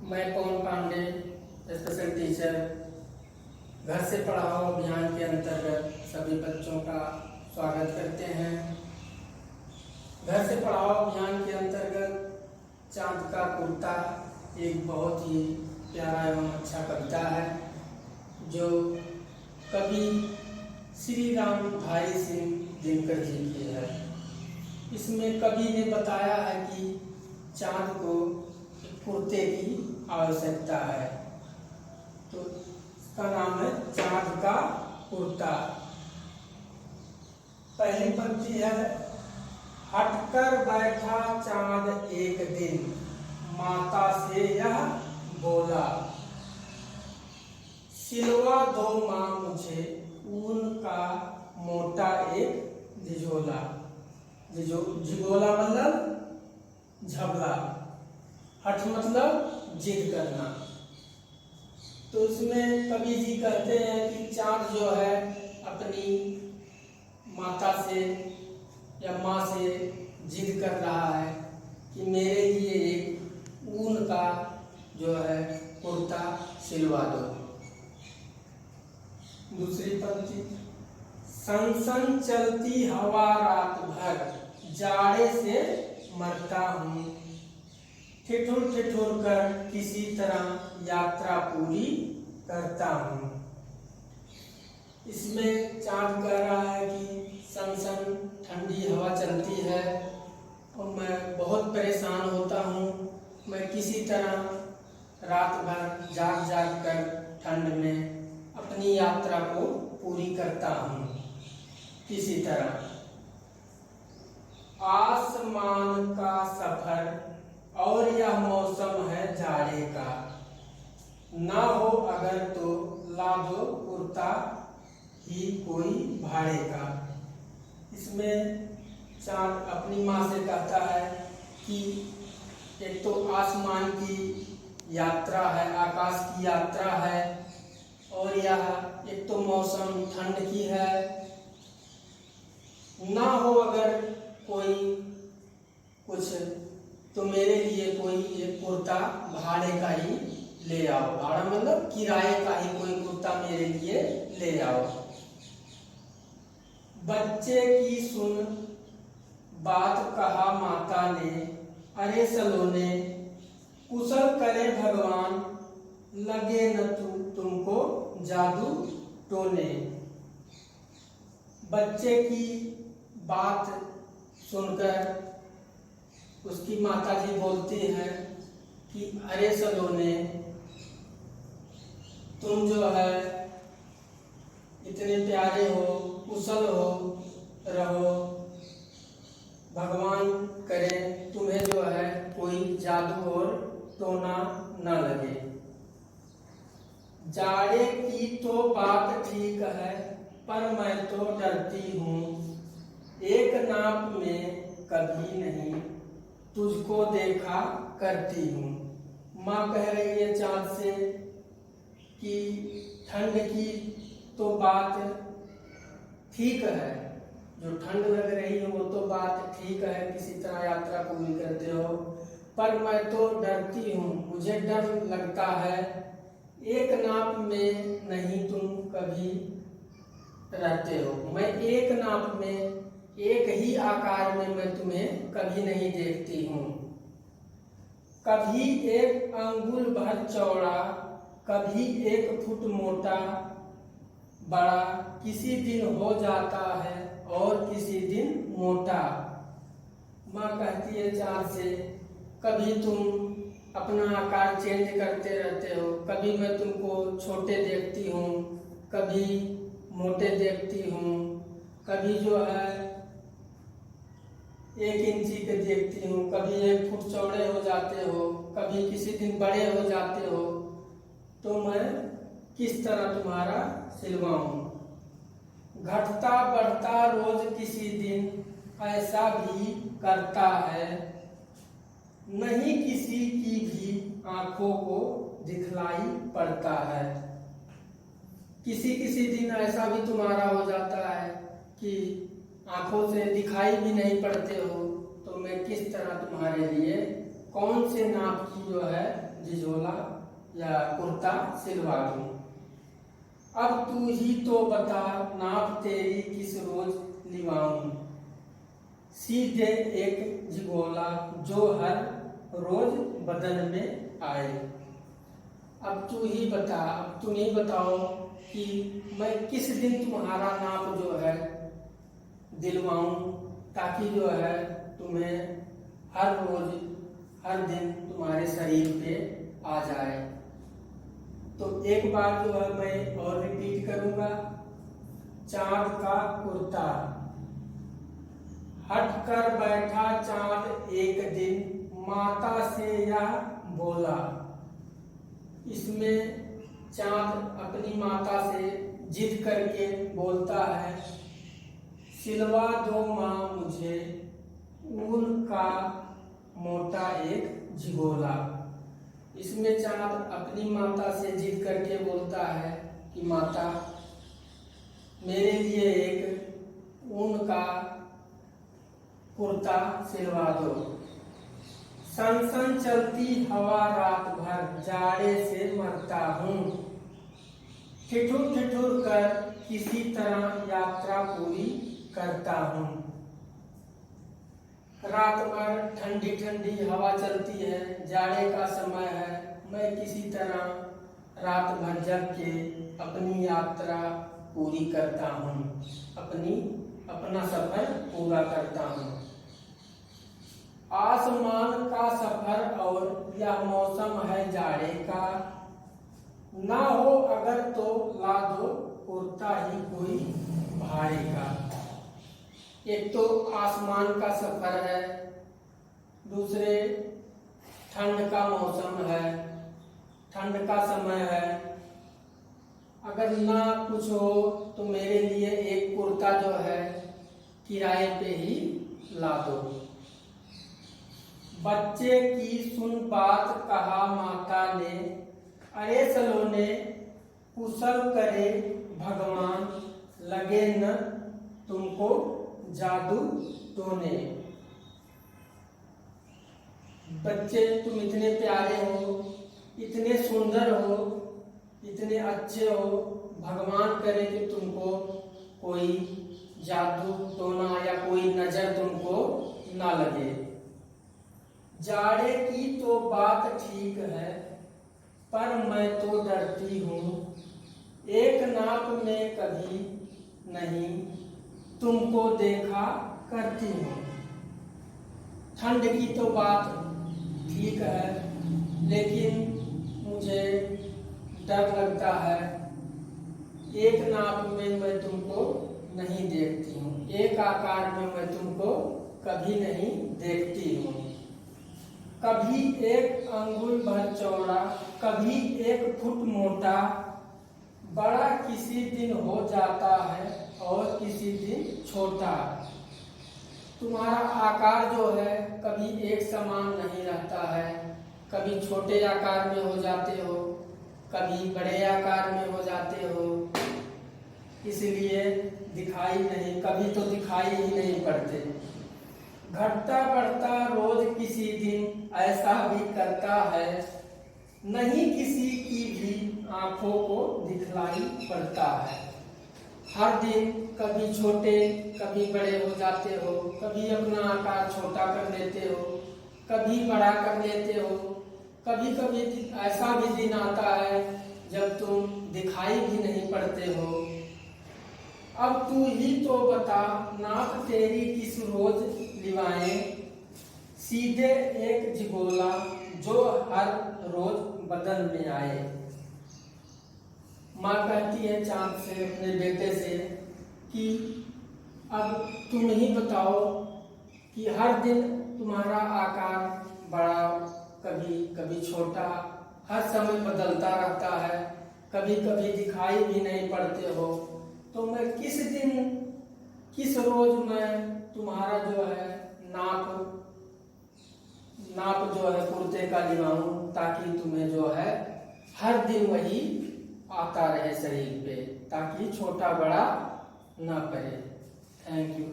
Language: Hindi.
मैं पवन पांडे, स्पेशल टीचर, घर से पढ़ाओ अभियान के अंतर्गत सभी बच्चों का स्वागत करते हैं। घर से पढ़ाओ अभियान के अंतर्गत चांद का कुर्ता एक बहुत ही प्यारा एवं अच्छा कविता है जो कवि श्री राम भाई सिंह दिनकर जी की है। इसमें कवि ने बताया है कि चांद को कुर्ते की आवश्यकता है, तो इसका नाम है चांद का कुर्ता। पहली पंक्ति है, हटकर बैठा चांद एक दिन, माता से यह बोला, सिलवा दो माँ मुझे ऊन का मोटा एक झिझोला। झिझोला मतलब झबला, हठ मतलब जिद करना। तो इसमें कवि जी कहते हैं कि चांद जो है अपनी माता से या माँ से जिद कर रहा है कि मेरे लिए एक ऊन का जो है कुर्ता सिलवा दो। दूसरी पंक्ति, सन चलती हवा रात भर, जाड़े से मरता हूँ, ठिठुर ठिठुर कर किसी तरह यात्रा पूरी करता हूँ। इसमें चांद कह रहा है कि सन ठंडी हवा चलती है और मैं बहुत परेशान होता हूँ। मैं किसी तरह रात भर जाग जाग कर ठंड में अपनी यात्रा को पूरी करता हूँ। किसी तरह आसमान का सफर और यह मौसम है जाड़े का, ना हो अगर तो ला दो कुर्ता ही कोई भाड़े का। इसमें चांद अपनी माँ से कहता है कि एक तो आसमान की यात्रा है, आकाश की यात्रा है, और यह एक तो मौसम ठंड की है, ना हो अगर कोई कुछ तो मेरे लिए कोई एक कुर्ता भाड़े का ही ले आओ। भाड़ा मतलब किराए का ही कोई कुर्ता मेरे लिए ले आओ। बच्चे की सुन बात कहा माता ने, अरे सलोने कुशल करे भगवान, लगे न तुमको जादू टोने। बच्चे की बात सुनकर उसकी माता जी बोलती हैं कि अरे सलोने, तुम जो है इतने प्यारे हो, कुशल हो, रहो, भगवान करे तुम्हें जो है कोई जादू और टोना न लगे। जाड़े की तो बात ठीक है पर मैं तो डरती हूँ, एक नाप में कभी नहीं तुझको देखा करती हूँ। माँ कह रही है चाँद से कि ठंड की तो बात ठीक है, जो ठंड लग रही है वो तो बात ठीक है, किसी तरह यात्रा पूरी करते हो, पर मैं तो डरती हूँ, मुझे डर लगता है, एक नाप में नहीं तुम कभी रहते हो। मैं एक नाप में, एक ही आकार में मैं तुम्हें कभी नहीं देखती हूँ। कभी एक अंगुल भर चौड़ा, कभी एक फुट मोटा, बड़ा किसी दिन हो जाता है और किसी दिन मोटा। माँ कहती है चाँद से, कभी तुम अपना आकार चेंज करते रहते हो, कभी मैं तुमको छोटे देखती हूँ, कभी मोटे देखती हूँ, कभी जो है 1 इंची के देखती हूँ, कभी 1 फुट चौड़े हो जाते हो, कभी किसी दिन बड़े हो जाते हो, तो मैं किस तरह तुम्हारा सिलवाऊँ। घटता बढ़ता रोज किसी दिन ऐसा भी करता है, नहीं किसी की भी आंखों को दिखलाई पड़ता है। किसी किसी दिन ऐसा भी तुम्हारा हो जाता है कि आंखों से दिखाई भी नहीं पड़ते हो, तो मैं किस तरह तुम्हारे लिए कौन से नाप की जो है झिझोला या कुर्ता सिलवा दूं। अब तू ही तो बता नाप तेरी किस रोज लिवाऊं, सीधे एक झिगोला जो हर रोज बदन में आए। अब तू ही बता, अब तुम ही बताओ कि मैं किस दिन तुम्हारा नाप जो है दिलवाऊं, ताकि जो है तुम्हें हर रोज हर दिन तुम्हारे शरीर पे आ जाए। तो एक बार जो है मैं और रिपीट करूंगा। चांद का कुर्ता, हट कर बैठा चांद एक दिन, माता से यह बोला। इसमें चांद अपनी माता से जिद करके बोलता है, सिलवा दो माँ मुझे ऊन का मोटा एक झिगोला। इसमें चांद अपनी माता से जिद करके बोलता है कि माता मेरे लिए एक ऊन का कुर्ता सिलवा दो। सन सन चलती हवा रात भर, जाड़े से मरता हूँ, ठिठुर ठिठुर कर किसी तरह यात्रा पूरी करता हूँ। रात भर ठंडी ठंडी हवा चलती है, जाड़े का समय है, मैं किसी तरह रात भर जग के अपनी यात्रा पूरी करता हूँ, अपना सफर पूरा करता हूँ। आसमान का सफर और यह मौसम है जाड़े का, ना हो अगर तो ला दो कुर्ता ही कोई भाड़े का। एक तो आसमान का सफर है, दूसरे ठंड का मौसम है, ठंड का समय है। अगर ना कुछ हो तो मेरे लिए एक कुर्ता जो है किराए पे ही ला दो। बच्चे की सुन बात कहा माता ने, अरे सलोने कुशल करे भगवान, लगे न तुमको जादू टोने। बच्चे तुम इतने प्यारे हो, इतने सुंदर हो, इतने अच्छे हो, भगवान करे कि तुमको कोई जादू टोना या कोई नजर तुमको ना लगे। जाड़े की तो बात ठीक है, पर मैं तो डरती हूँ, एक नाप में कभी नहीं तुमको देखा करती हूँ। ठंड की तो बात ठीक है, लेकिन मुझे डर लगता है, एक नाप में मैं तुमको नहीं देखती हूँ, एक आकार में मैं तुमको कभी नहीं देखती हूँ। कभी एक अंगुल भर चौड़ा, कभी एक फुट मोटा, बड़ा किसी दिन हो जाता है और किसी दिन छोटा। तुम्हारा आकार जो है कभी एक समान नहीं रहता है, कभी छोटे आकार में हो जाते हो, कभी बड़े आकार में हो जाते हो, इसलिए दिखाई नहीं, कभी तो दिखाई ही नहीं पड़ते। घटता बढ़ता रोज किसी दिन ऐसा भी करता है, नहीं किसी की भी आंखों को दिखलाई पड़ता है। हर दिन कभी छोटे कभी बड़े हो जाते हो, कभी अपना आकार छोटा कर लेते हो, कभी बड़ा कर लेते हो, कभी कभी ऐसा भी दिन आता है जब तुम दिखाई भी नहीं पड़ते हो। अब तू ही तो बता नाप तेरी किस रोज लिवाएं, सीधे एक झिगोला जो हर रोज बदन में आए। माँ कहती है चांद से अपने बेटे से कि अब तुम ही बताओ कि हर दिन तुम्हारा आकार बड़ा कभी कभी छोटा हर समय बदलता रहता है, कभी कभी दिखाई भी नहीं पड़ते हो, तो मैं किस दिन किस रोज मैं तुम्हारा जो है नाप जो है कुर्ते का लिवाऊं, ताकि तुम्हें जो है हर दिन वही आता रहे शरीर पे, ताकि छोटा बड़ा ना पड़े। Thank you.